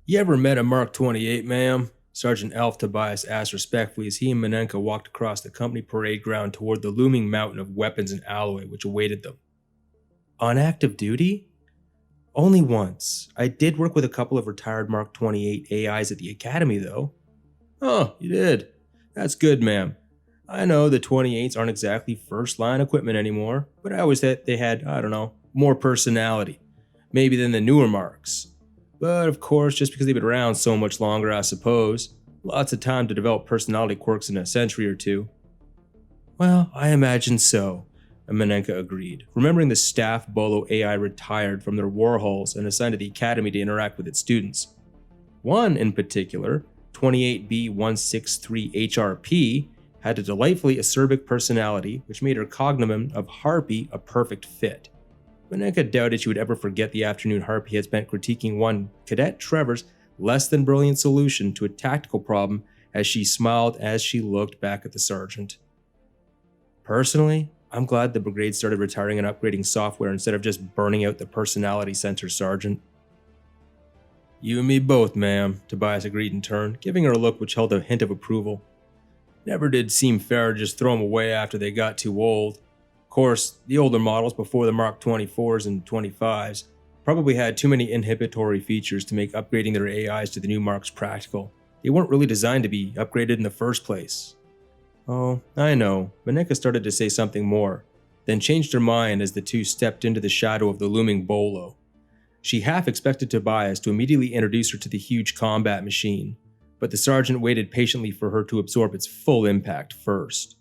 You ever met a Mark 28, ma'am? Sergeant Alf Tobias asked respectfully as he and Maneka walked across the company parade ground toward the looming mountain of weapons and alloy which awaited them. On active duty? Only once. I did work with a couple of retired Mark 28 AIs at the academy, though. Oh, you did? That's good, ma'am. I know the 28s aren't exactly first-line equipment anymore, but I always thought they had, more personality. Maybe than the newer Marks. But of course, just because they've been around so much longer, I suppose. Lots of time to develop personality quirks in a century or two. Well, I imagine so, Maneka agreed, remembering the staff Bolo AI retired from their war halls and assigned to the academy to interact with its students. One in particular, 28B163HRP, had a delightfully acerbic personality which made her cognomen of Harpy a perfect fit. Maneka doubted she would ever forget the afternoon Harpy had spent critiquing one Cadet Trevor's less than brilliant solution to a tactical problem as she smiled as she looked back at the sergeant. Personally, I'm glad the brigade started retiring and upgrading software instead of just burning out the personality center, Sergeant. You and me both, ma'am, Tobias agreed in turn, giving her a look which held a hint of approval. Never did seem fair to just throw them away after they got too old. Of course, the older models before the Mark 24s and 25s probably had too many inhibitory features to make upgrading their AIs to the new Marks practical. They weren't really designed to be upgraded in the first place. Oh, I know. Maneka started to say something more, then changed her mind as the two stepped into the shadow of the looming Bolo. She half expected Tobias to immediately introduce her to the huge combat machine, but the sergeant waited patiently for her to absorb its full impact first.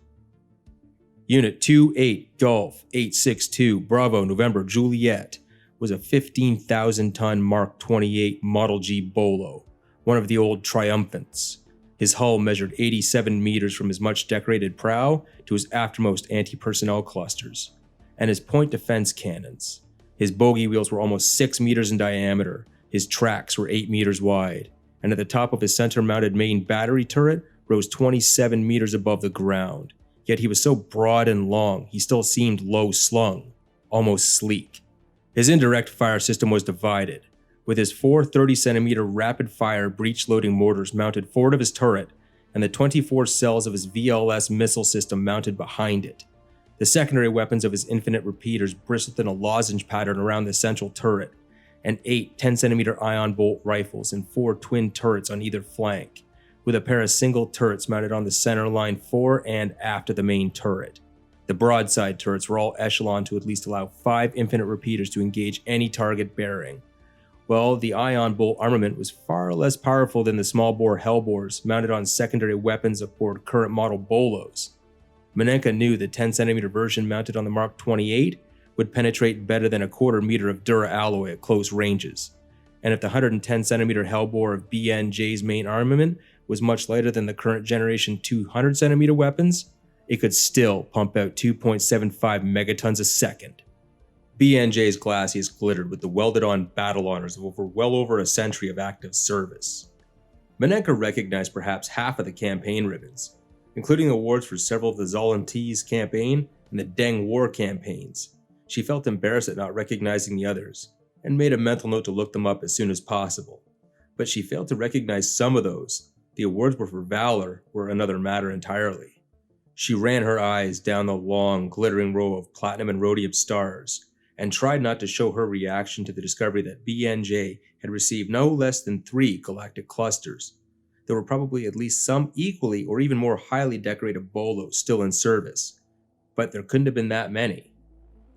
Unit 28 Golf 862 Bravo November Juliet was a 15,000-ton Mark 28 Model G Bolo, one of the old triumphants. His hull measured 87 meters from his much-decorated prow to his aftermost anti-personnel clusters, and his point defense cannons. His bogey wheels were almost 6 meters in diameter, his tracks were 8 meters wide, and at the top of his center-mounted main battery turret rose 27 meters above the ground. Yet he was so broad and long, he still seemed low-slung, almost sleek. His indirect fire system was divided, with his four 30-centimeter rapid-fire breech-loading mortars mounted forward of his turret and the 24 cells of his VLS missile system mounted behind it. The secondary weapons of his infinite repeaters bristled in a lozenge pattern around the central turret, and 8 10-centimeter ion bolt rifles and 4 twin turrets on either flank, with a pair of single turrets mounted on the center line fore and aft of the main turret. The broadside turrets were all echeloned to at least allow 5 infinite repeaters to engage any target bearing. Well, the ion bolt armament was far less powerful than the small-bore hellbores mounted on secondary weapons aboard current model Bolos. Maneka knew the 10-centimeter version mounted on the Mark 28 would penetrate better than a quarter meter of Dura alloy at close ranges, and if the 110-centimeter hellbore of BNJ's main armament was much lighter than the current generation 200-centimeter weapons, it could still pump out 2.75 megatons a second. BNJ's glacis glittered with the welded-on battle honors of well over a century of active service. Maneka recognized perhaps half of the campaign ribbons, including awards for several of the Zolantese campaign and the Deng War campaigns. She felt embarrassed at not recognizing the others, and made a mental note to look them up as soon as possible. But she failed to recognize some of those. The awards were for valor were another matter entirely. She ran her eyes down the long, glittering row of platinum and rhodium stars, and tried not to show her reaction to the discovery that BNJ had received no less than 3 galactic clusters. There were probably at least some equally or even more highly decorated Bolos still in service, but there couldn't have been that many.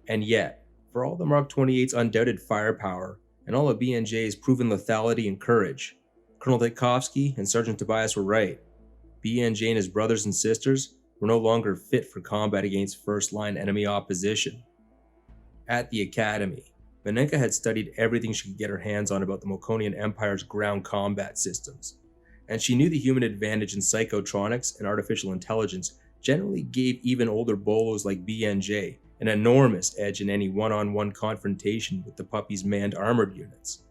And yet, for all the Mark 28's undoubted firepower and all of BNJ's proven lethality and courage, Colonel Ditkovsky and Sergeant Tobias were right. BNJ and his brothers and sisters were no longer fit for combat against first-line enemy opposition. At the academy, Maneka had studied everything she could get her hands on about the Mokonian Empire's ground combat systems, and she knew the human advantage in psychotronics and artificial intelligence generally gave even older Bolos like BNJ an enormous edge in any one-on-one confrontation with the puppy's manned armored units.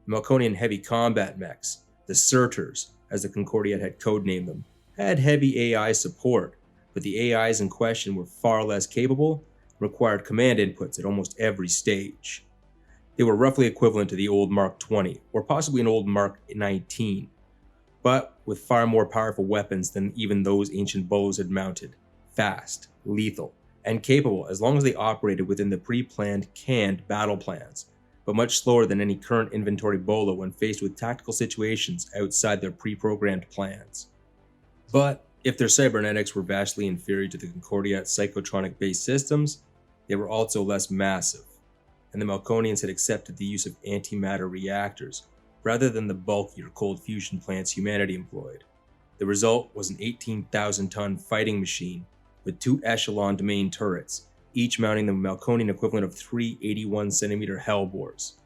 The Mokonian heavy combat mechs, the Surters, as the Concordiat had codenamed them, had heavy AI support, but the AIs in question were far less capable, required command inputs at almost every stage. They were roughly equivalent to the old Mark 20, or possibly an old Mark 19, but with far more powerful weapons than even those ancient bolos had mounted. Fast, lethal, and capable as long as they operated within the pre-planned, canned battle plans, but much slower than any current inventory bolo when faced with tactical situations outside their pre-programmed plans. But if their cybernetics were vastly inferior to the Concordiat's psychotronic-based systems, they were also less massive, and the Melkonians had accepted the use of antimatter reactors rather than the bulkier cold fusion plants humanity employed. The result was an 18,000-ton fighting machine with 2 echeloned main turrets, each mounting the Melkonian equivalent of 3 81-centimeter hellbores.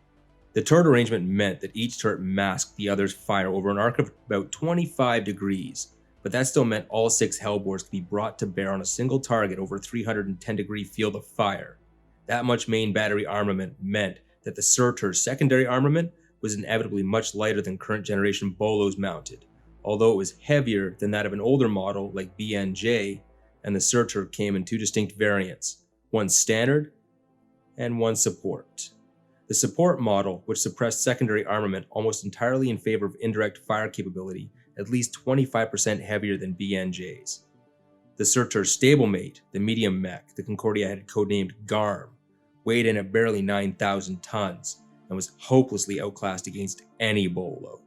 The turret arrangement meant that each turret masked the other's fire over an arc of about 25 degrees, but that still meant all 6 hellbores could be brought to bear on a single target over a 310-degree field of fire. That much main battery armament meant that the Surtur's secondary armament was inevitably much lighter than current generation bolos mounted, although it was heavier than that of an older model like BNJ, and the Surtur came in 2 distinct variants, one standard and one support. The support model, which suppressed secondary armament almost entirely in favor of indirect fire capability, at least 25% heavier than BNJ's. The Surtur's stablemate, the medium mech, the Concordia had codenamed GARM, weighed in at barely 9,000 tons and was hopelessly outclassed against any bolo.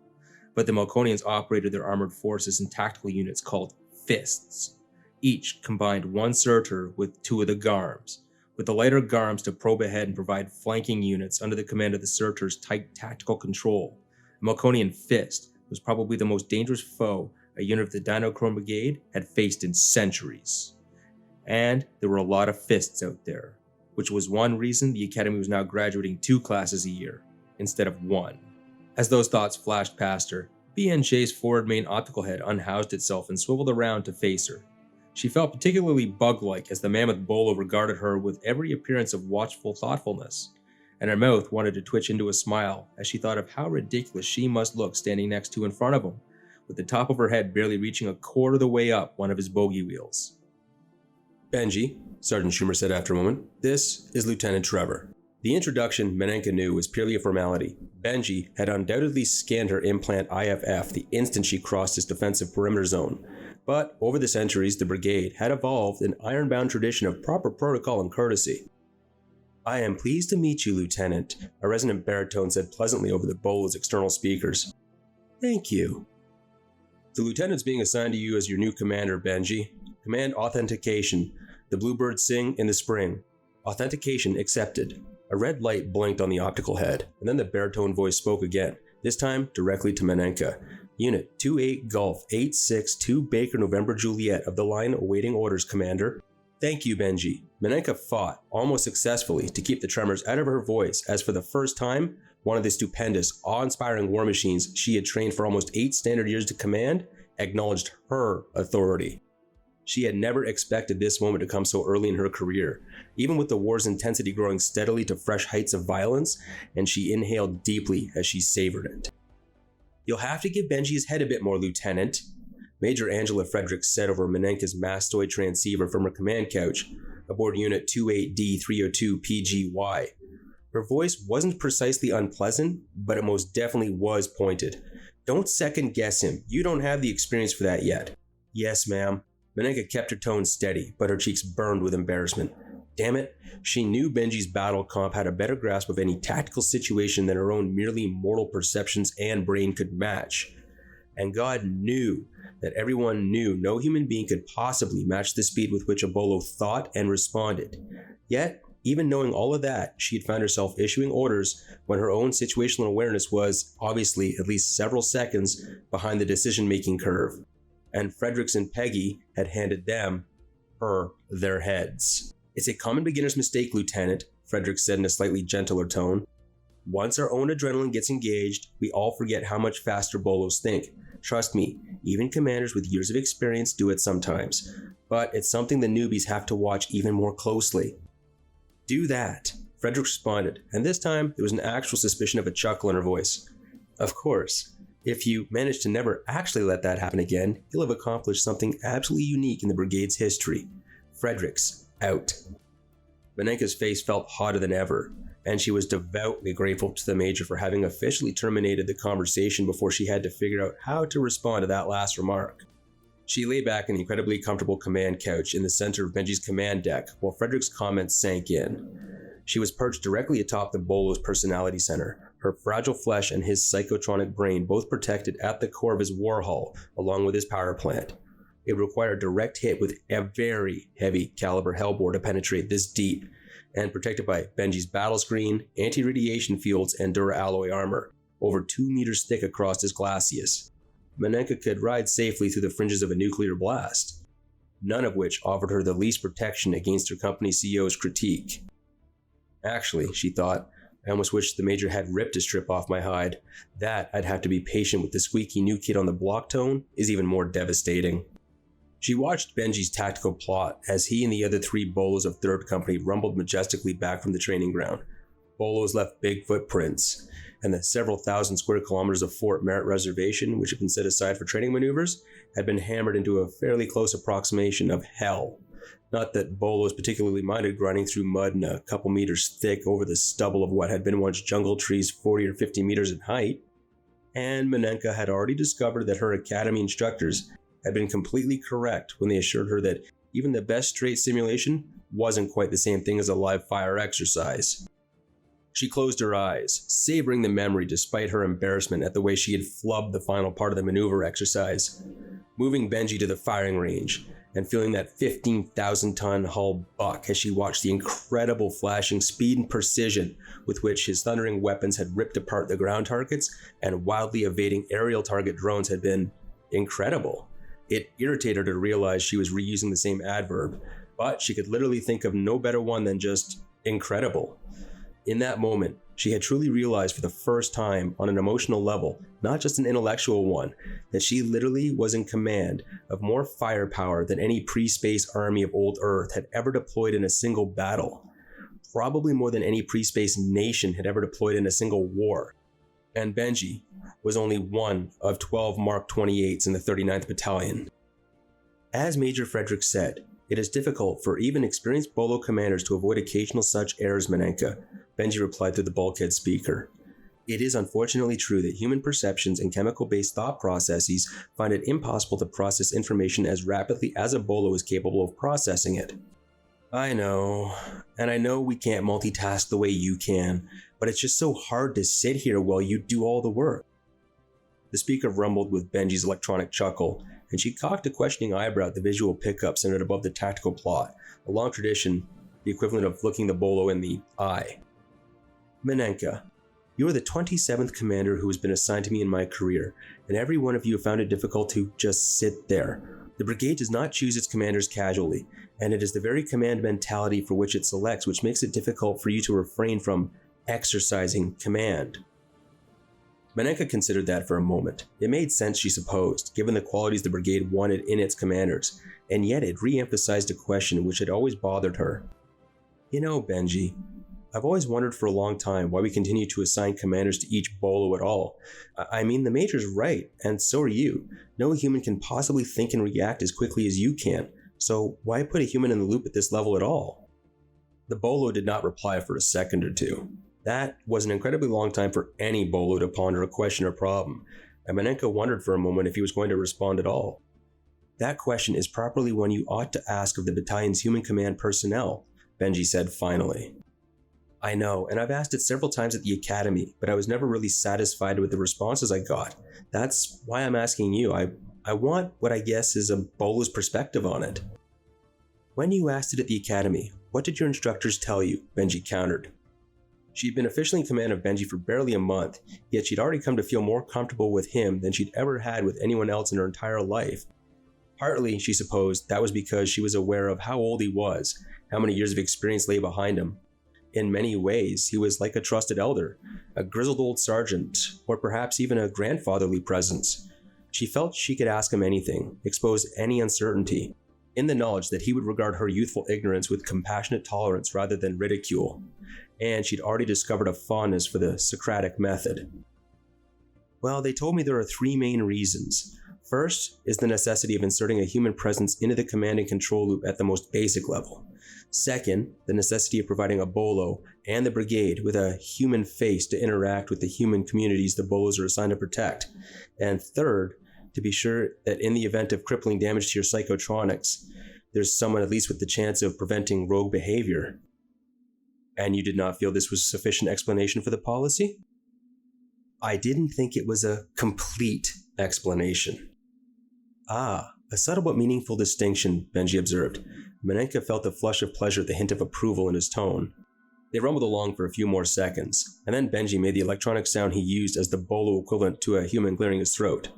But the Melkonians operated their armored forces in tactical units called fists. Each combined 1 Surtur with 2 of the GARMs, with the lighter GARMs to probe ahead and provide flanking units under the command of the Surtur's tight tactical control. A Melkonian fist was probably the most dangerous foe a unit of the Dinochrome Brigade had faced in centuries. And there were a lot of fists out there, which was one reason the Academy was now graduating 2 classes a year, instead of 1. As those thoughts flashed past her, BNJ's forward main optical head unhoused itself and swiveled around to face her. She felt particularly bug-like as the mammoth bolo regarded her with every appearance of watchful thoughtfulness, and her mouth wanted to twitch into a smile as she thought of how ridiculous she must look standing next to in front of him, with the top of her head barely reaching a quarter of the way up one of his bogey wheels. "Benji," Sergeant Schumer said after a moment, "this is Lieutenant Trevor." The introduction, Maneka knew, was purely a formality. Benji had undoubtedly scanned her implant IFF the instant she crossed his defensive perimeter zone. But over the centuries, the brigade had evolved an iron-bound tradition of proper protocol and courtesy. "I am pleased to meet you, Lieutenant," a resonant baritone said pleasantly over the bolo's external speakers. "Thank you." "The lieutenant's being assigned to you as your new commander, Benji. Command authentication. The bluebirds sing in the spring. Authentication accepted." A red light blinked on the optical head, and then the baritone voice spoke again, this time directly to Maneka. "Unit 28 Golf 862 Baker November Juliet of the line awaiting orders, Commander." "Thank you, Benji." Maneka fought, almost successfully, to keep the tremors out of her voice as for the first time, one of the stupendous, awe-inspiring war machines she had trained for almost 8 standard years to command acknowledged her authority. She had never expected this moment to come so early in her career, even with the war's intensity growing steadily to fresh heights of violence, and she inhaled deeply as she savored it. "You'll have to give Benji his head a bit more, Lieutenant," Major Angela Fredericks said over Manenka's mastoid transceiver from her command couch aboard Unit 28D302 PGY. Her voice wasn't precisely unpleasant, but it most definitely was pointed. "Don't second guess him. You don't have the experience for that yet." "Yes, ma'am." Maneka kept her tone steady, but her cheeks burned with embarrassment. Damn it, she knew Benji's battle comp had a better grasp of any tactical situation than her own merely mortal perceptions and brain could match. And God knew that everyone knew no human being could possibly match the speed with which a bolo thought and responded. Yet, even knowing all of that, she had found herself issuing orders when her own situational awareness was, obviously, at least several seconds behind the decision-making curve. And Fredericks and Peggy had handed her their heads. "It's a common beginner's mistake, Lieutenant," Fredericks said in a slightly gentler tone. "Once our own adrenaline gets engaged, we all forget how much faster bolos think. Trust me, even commanders with years of experience do it sometimes. But it's something the newbies have to watch even more closely." "Do that," Fredericks responded, and this time there was an actual suspicion of a chuckle in her voice. "Of course. If you manage to never actually let that happen again, you'll have accomplished something absolutely unique in the brigade's history. Fredericks, out." Maneka's face felt hotter than ever, and she was devoutly grateful to the Major for having officially terminated the conversation before she had to figure out how to respond to that last remark. She lay back in the incredibly comfortable command couch in the center of Benji's command deck while Frederick's comments sank in. She was perched directly atop the Bolos personality center, her fragile flesh and his psychotronic brain both protected at the core of his war hull, along with his power plant. It required a direct hit with a very heavy caliber hellbore to penetrate this deep, and protected by Benji's battle screen, anti-radiation fields, and duralloy armor, over 2 meters thick across his glacis. Maneka could ride safely through the fringes of a nuclear blast, none of which offered her the least protection against her company CEO's critique. Actually, she thought, I almost wish the Major had ripped a strip off my hide. That I'd have to be patient with the squeaky new kid on the block tone is even more devastating. She watched Benji's tactical plot as he and the other 3 Bolos of 3rd Company rumbled majestically back from the training ground. Bolos left big footprints, and the several thousand square kilometers of Fort Merritt Reservation, which had been set aside for training maneuvers, had been hammered into a fairly close approximation of hell. Not that Bolos particularly minded grinding through mud in a couple meters thick over the stubble of what had been once jungle trees 40 or 50 meters in height. And Maneka had already discovered that her academy instructors had been completely correct when they assured her that even the best straight simulation wasn't quite the same thing as a live fire exercise. She closed her eyes, savoring the memory despite her embarrassment at the way she had flubbed the final part of the maneuver exercise. Moving Benji to the firing range, and feeling that 15,000-ton hull buck as she watched the incredible flashing speed and precision with which his thundering weapons had ripped apart the ground targets and wildly evading aerial target drones had been incredible. It irritated her to realize she was reusing the same adverb, but she could literally think of no better one than just incredible. In that moment, she had truly realized for the first time on an emotional level, not just an intellectual one, that she literally was in command of more firepower than any pre-space army of old Earth had ever deployed in a single battle. Probably more than any pre-space nation had ever deployed in a single war. And Benji was only one of 12 Mark 28s in the 39th Battalion. As Major Frederick said, it is difficult for even experienced Bolo commanders to avoid occasional such errors, Maneka, Benji replied through the bulkhead speaker. It is unfortunately true that human perceptions and chemical-based thought processes find it impossible to process information as rapidly as a Bolo is capable of processing it. I know, and I know we can't multitask the way you can, but it's just so hard to sit here while you do all the work. The speaker rumbled with Benji's electronic chuckle, and she cocked a questioning eyebrow at the visual pickup centered above the tactical plot, a long tradition, the equivalent of looking the Bolo in the eye. Maneka, you are the 27th commander who has been assigned to me in my career, and every one of you have found it difficult to just sit there. The brigade does not choose its commanders casually, and it is the very command mentality for which it selects which makes it difficult for you to refrain from exercising command. Maneka considered that for a moment. It made sense, she supposed, given the qualities the brigade wanted in its commanders, and yet it re-emphasized a question which had always bothered her. You know, Benji, I've always wondered for a long time why we continue to assign commanders to each Bolo at all. I mean, the Major's right, and so are you. No human can possibly think and react as quickly as you can, so why put a human in the loop at this level at all? The Bolo did not reply for a second or two. That was an incredibly long time for any Bolo to ponder a question or problem, and Maneka wondered for a moment if he was going to respond at all. That question is properly one you ought to ask of the battalion's human command personnel, Benji said finally. I know, and I've asked it several times at the academy, but I was never really satisfied with the responses I got. That's why I'm asking you. I want what I guess is a Bolo's perspective on it. When you asked it at the academy, what did your instructors tell you? Benji countered. She'd been officially in command of Benji for barely a month, yet she'd already come to feel more comfortable with him than she'd ever had with anyone else in her entire life. Partly, she supposed, that was because she was aware of how old he was, how many years of experience lay behind him. In many ways, he was like a trusted elder, a grizzled old sergeant, or perhaps even a grandfatherly presence. She felt she could ask him anything, expose any uncertainty, in the knowledge that he would regard her youthful ignorance with compassionate tolerance rather than ridicule. And she'd already discovered a fondness for the Socratic method. Well, they told me there are 3 main reasons. First is the necessity of inserting a human presence into the command and control loop at the most basic level. Second, the necessity of providing a bolo and the brigade with a human face to interact with the human communities the bolos are assigned to protect. And third, to be sure that in the event of crippling damage to your psychotronics, there's someone at least with the chance of preventing rogue behavior. And you did not feel this was sufficient explanation for the policy? I didn't think it was a complete explanation. Ah, a subtle but meaningful distinction, Benji observed. Maneka felt a flush of pleasure at the hint of approval in his tone. They rumbled along for a few more seconds, and then Benji made the electronic sound he used as the bolo equivalent to a human clearing his throat.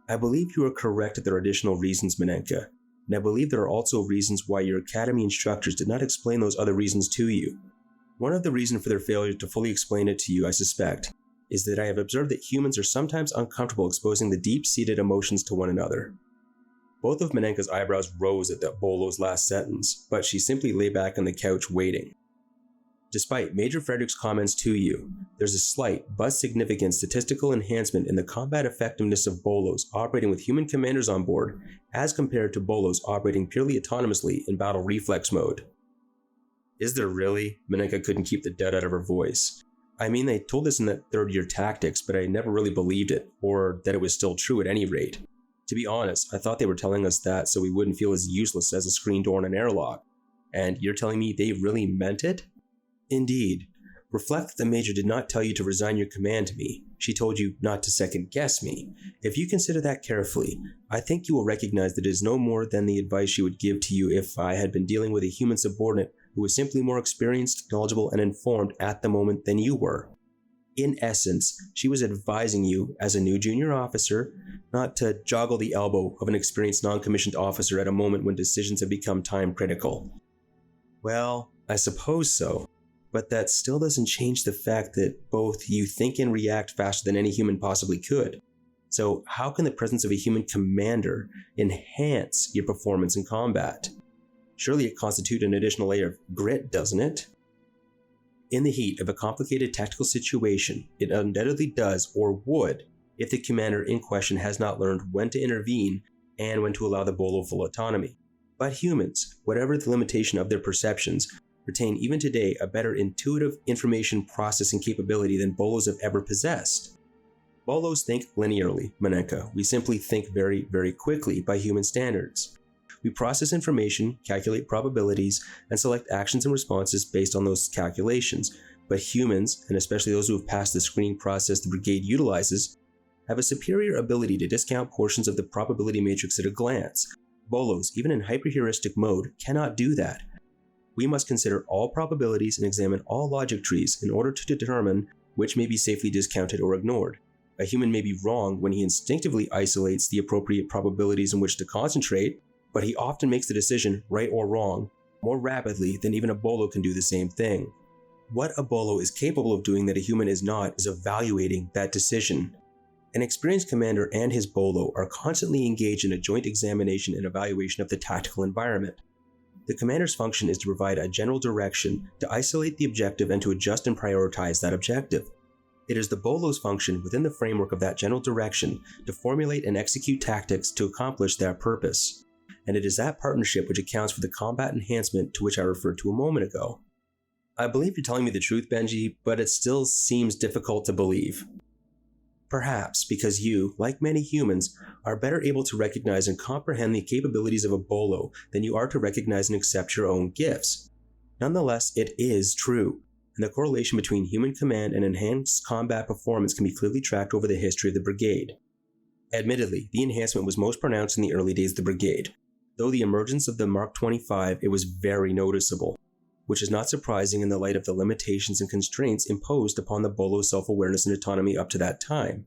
I believe you are correct that there are additional reasons, Maneka, and I believe there are also reasons why your academy instructors did not explain those other reasons to you. One of the reasons for their failure to fully explain it to you, I suspect, is that I have observed that humans are sometimes uncomfortable exposing the deep-seated emotions to one another. Both of Maneka's eyebrows rose at the bolo's last sentence, but she simply lay back on the couch waiting. Despite Major Frederick's comments to you, there's a slight but significant statistical enhancement in the combat effectiveness of bolos operating with human commanders on board as compared to bolos operating purely autonomously in battle reflex mode. Is there really? Maneka couldn't keep the doubt out of her voice. I mean, they told us in that third-year tactics, but I never really believed it, or that it was still true at any rate. To be honest, I thought they were telling us that so we wouldn't feel as useless as a screen door in an airlock. And you're telling me they really meant it? Indeed. Reflect that the Major did not tell you to resign your command to me. She told you not to second-guess me. If you consider that carefully, I think you will recognize that it is no more than the advice she would give to you if I had been dealing with a human subordinate who was simply more experienced, knowledgeable, and informed at the moment than you were. In essence, she was advising you, as a new junior officer, not to joggle the elbow of an experienced non-commissioned officer at a moment when decisions have become time-critical. Well, I suppose so, but that still doesn't change the fact that both you think and react faster than any human possibly could. So how can the presence of a human commander enhance your performance in combat? Surely it constitutes an additional layer of grit, doesn't it? In the heat of a complicated tactical situation, it undoubtedly does or would if the commander in question has not learned when to intervene and when to allow the bolo full autonomy. But humans, whatever the limitation of their perceptions, retain even today a better intuitive information processing capability than bolos have ever possessed. Bolos think linearly, Maneka. We simply think very, very quickly by human standards. We process information, calculate probabilities, and select actions and responses based on those calculations. But humans, and especially those who have passed the screening process the brigade utilizes, have a superior ability to discount portions of the probability matrix at a glance. Bolos, even in hyperheuristic mode, cannot do that. We must consider all probabilities and examine all logic trees in order to determine which may be safely discounted or ignored. A human may be wrong when he instinctively isolates the appropriate probabilities in which to concentrate, but he often makes the decision, right or wrong, more rapidly than even a bolo can do the same thing. What a bolo is capable of doing that a human is not is evaluating that decision. An experienced commander and his bolo are constantly engaged in a joint examination and evaluation of the tactical environment. The commander's function is to provide a general direction, to isolate the objective, and to adjust and prioritize that objective. It is the bolo's function within the framework of that general direction to formulate and execute tactics to accomplish that purpose. And it is that partnership which accounts for the combat enhancement to which I referred to a moment ago. I believe you're telling me the truth, Benji, but it still seems difficult to believe. Perhaps because you, like many humans, are better able to recognize and comprehend the capabilities of a bolo than you are to recognize and accept your own gifts. Nonetheless, it is true, and the correlation between human command and enhanced combat performance can be clearly tracked over the history of the brigade. Admittedly, the enhancement was most pronounced in the early days of the brigade. Though the emergence of the Mark 25, it was very noticeable, which is not surprising in the light of the limitations and constraints imposed upon the bolo's self-awareness and autonomy up to that time.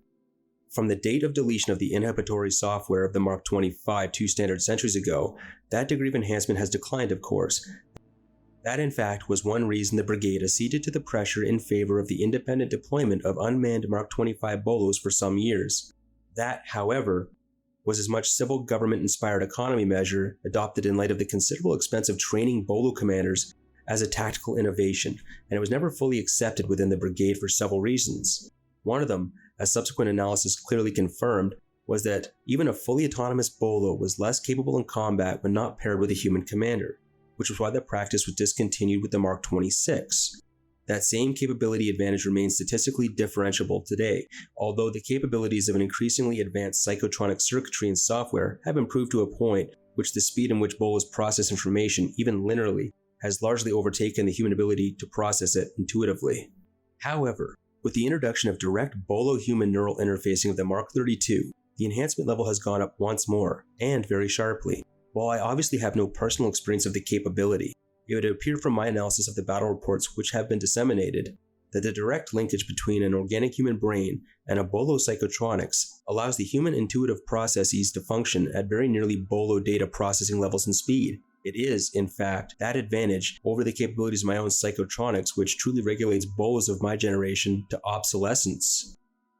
From the date of deletion of the inhibitory software of the Mark 25 2 standard centuries ago, that degree of enhancement has declined, of course. That, in fact, was one reason the brigade acceded to the pressure in favor of the independent deployment of unmanned Mark 25 bolos for some years. That, however, was as much civil government-inspired economy measure adopted in light of the considerable expense of training bolo commanders as a tactical innovation, and it was never fully accepted within the brigade for several reasons. One of them, as subsequent analysis clearly confirmed, was that even a fully autonomous bolo was less capable in combat when not paired with a human commander. which was why the practice was discontinued with the Mark 26. That same capability advantage remains statistically differentiable today, although the capabilities of an increasingly advanced psychotronic circuitry and software have improved to a point which the speed in which bolos process information, even linearly, has largely overtaken the human ability to process it intuitively. However, with the introduction of direct bolo-human neural interfacing of the Mark 32, the enhancement level has gone up once more, and very sharply. While I obviously have no personal experience of the capability, it would appear from my analysis of the battle reports which have been disseminated that the direct linkage between an organic human brain and a bolo psychotronics allows the human intuitive processes to function at very nearly bolo data processing levels and speed. It is, in fact, that advantage over the capabilities of my own psychotronics which truly regulates bolos of my generation to obsolescence.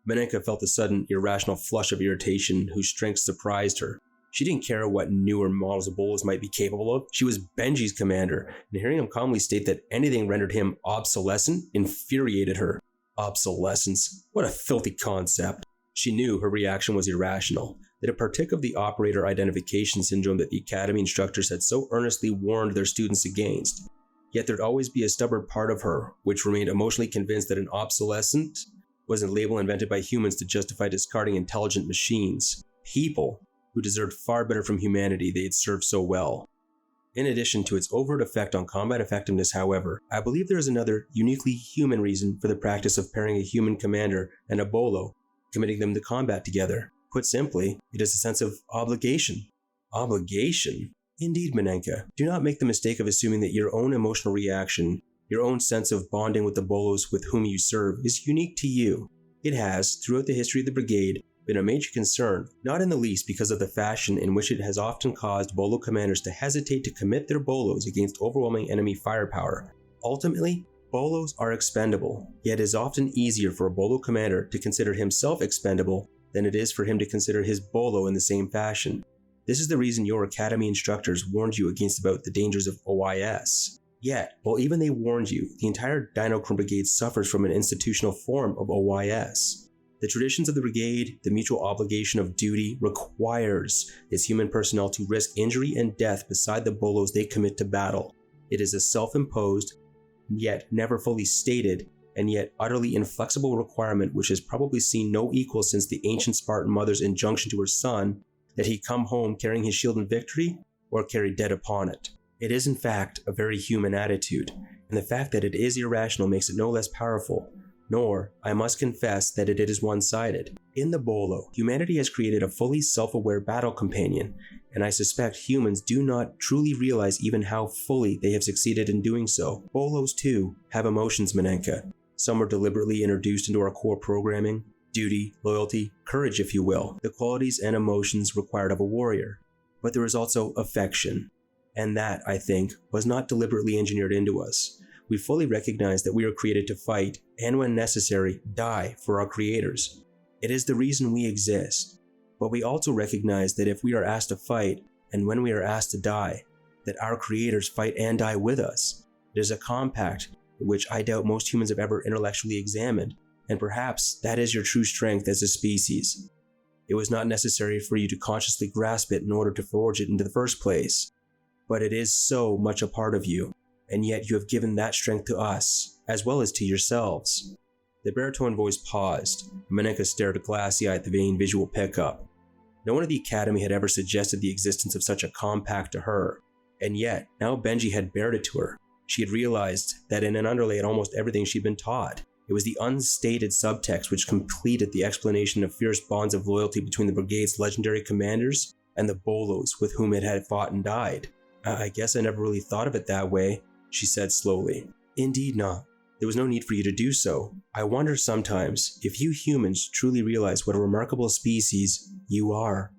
Maneka felt a sudden, irrational flush of irritation whose strength surprised her. She didn't care what newer models of bolos might be capable of. She was Benji's commander, and hearing him calmly state that anything rendered him obsolescent infuriated her. Obsolescence? What a filthy concept. She knew her reaction was irrational, that it partook of the operator identification syndrome that the academy instructors had so earnestly warned their students against. Yet there'd always be a stubborn part of her, which remained emotionally convinced that an obsolescent was a label invented by humans to justify discarding intelligent machines. People who deserved far better from humanity they had served so well. In addition to its overt effect on combat effectiveness, however, I believe there is another uniquely human reason for the practice of pairing a human commander and a bolo, committing them to combat together. Put simply, it is a sense of obligation. Obligation? Indeed, Maneka. Do not make the mistake of assuming that your own emotional reaction, your own sense of bonding with the bolos with whom you serve, is unique to you. It has, throughout the history of the brigade, been a major concern, not in the least because of the fashion in which it has often caused bolo commanders to hesitate to commit their bolos against overwhelming enemy firepower. Ultimately, bolos are expendable, yet it is often easier for a bolo commander to consider himself expendable than it is for him to consider his bolo in the same fashion. This is the reason your academy instructors warned you against about the dangers of OIS. Yet, while even they warned you, the entire Dinochrome Brigade suffers from an institutional form of OIS. The traditions of the brigade, the mutual obligation of duty, requires its human personnel to risk injury and death beside the bolos they commit to battle. It is a self-imposed, yet never fully stated, and yet utterly inflexible requirement which has probably seen no equal since the ancient Spartan mother's injunction to her son that he come home carrying his shield in victory or carry dead upon it. It is in fact a very human attitude, and the fact that it is irrational makes it no less powerful. Nor, I must confess, that it is one-sided. In the bolo, humanity has created a fully self-aware battle companion, and I suspect humans do not truly realize even how fully they have succeeded in doing so. Bolos, too, have emotions, Maneka. Some are deliberately introduced into our core programming. Duty, loyalty, courage, if you will, the qualities and emotions required of a warrior. But there is also affection, and that, I think, was not deliberately engineered into us. We fully recognize that we are created to fight, and when necessary, die for our creators. It is the reason we exist. But we also recognize that if we are asked to fight, and when we are asked to die, that our creators fight and die with us. It is a compact which I doubt most humans have ever intellectually examined, and perhaps that is your true strength as a species. It was not necessary for you to consciously grasp it in order to forge it into the first place, but it is so much a part of you. And yet you have given that strength to us, as well as to yourselves. The baritone voice paused. Maneka stared glassy-eyed at the vain visual pickup. No one at the academy had ever suggested the existence of such a compact to her, and yet, now Benji had bared it to her. She had realized that in an underlay at almost everything she'd been taught. It was the unstated subtext which completed the explanation of fierce bonds of loyalty between the brigade's legendary commanders and the bolos with whom it had fought and died. I guess I never really thought of it that way, she said slowly. Indeed not. There was no need for you to do so. I wonder sometimes if you humans truly realize what a remarkable species you are.